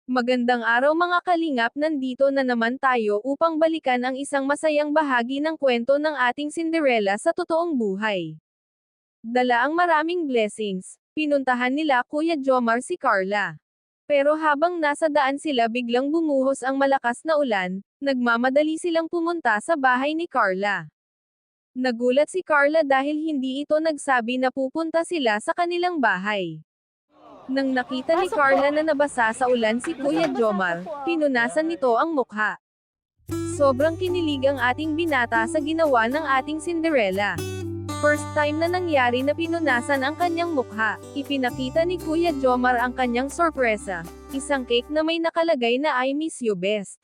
Magandang araw mga kalingap, nandito na naman tayo upang balikan ang isang masayang bahagi ng kwento ng ating Cinderella sa totoong buhay. Dala ang maraming blessings, pinuntahan nila Kuya Jomar si Carla. Pero habang nasa daan sila biglang bumuhos ang malakas na ulan, nagmamadali silang pumunta sa bahay ni Carla. Nagulat si Carla dahil hindi ito nagsabi na pupunta sila sa kanilang bahay. Nang nakita ni Carla na nabasa sa ulan si Kuya Jomar, pinunasan nito ang mukha. Sobrang kinilig ang ating binata sa ginawa ng ating Cinderella. First time na nangyari na pinunasan ang kanyang mukha, ipinakita ni Kuya Jomar ang kanyang sorpresa, isang cake na may nakalagay na I miss you best.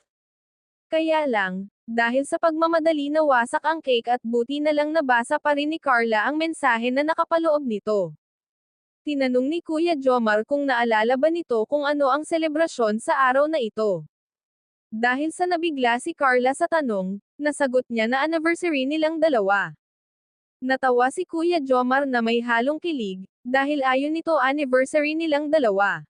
Kaya lang, dahil sa pagmamadali nawasak ang cake at buti na lang nabasa pa rin ni Carla ang mensahe na nakapaloob nito. Tinanong ni Kuya Jomar kung naalala ba nito kung ano ang selebrasyon sa araw na ito. Dahil sa nabigla si Carla sa tanong, nasagot niya na anniversary nilang dalawa. Natawa si Kuya Jomar na may halong kilig, dahil ayon nito anniversary nilang dalawa.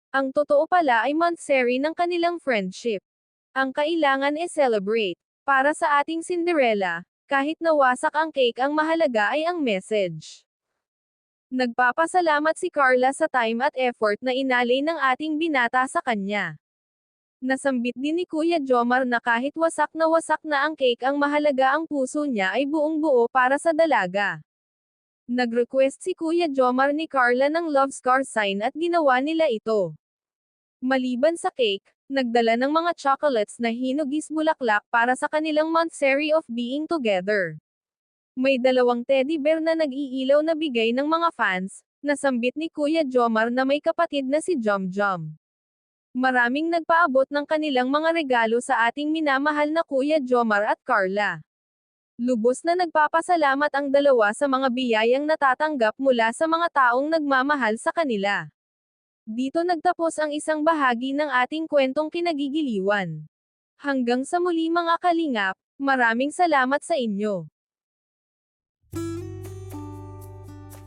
Ang totoo pala ay monthsary ng kanilang friendship. Ang kailangan e celebrate. Para sa ating Cinderella, kahit nawasak ang cake ang mahalaga ay ang message. Nagpapasalamat si Carla sa time at effort na inalay ng ating binata sa kanya. Nasambit din ni Kuya Jomar na kahit wasak na ang cake ang mahalaga ang puso niya ay buong buo para sa dalaga. Nag-request si Kuya Jomar ni Carla ng love scar sign at ginawa nila ito. Maliban sa cake, nagdala ng mga chocolates na hinugis bulaklak para sa kanilang monthsary of being together. May dalawang teddy bear na nag-iilaw na bigay ng mga fans, nasambit ni Kuya Jomar na may kapatid na si Jom Jom. Maraming nagpaabot ng kanilang mga regalo sa ating minamahal na Kuya Jomar at Carla. Lubos na nagpapasalamat ang dalawa sa mga biyayang natatanggap mula sa mga taong nagmamahal sa kanila. Dito nagtapos ang isang bahagi ng ating kwentong kinagigiliwan. Hanggang sa muli mga kalingap, maraming salamat sa inyo.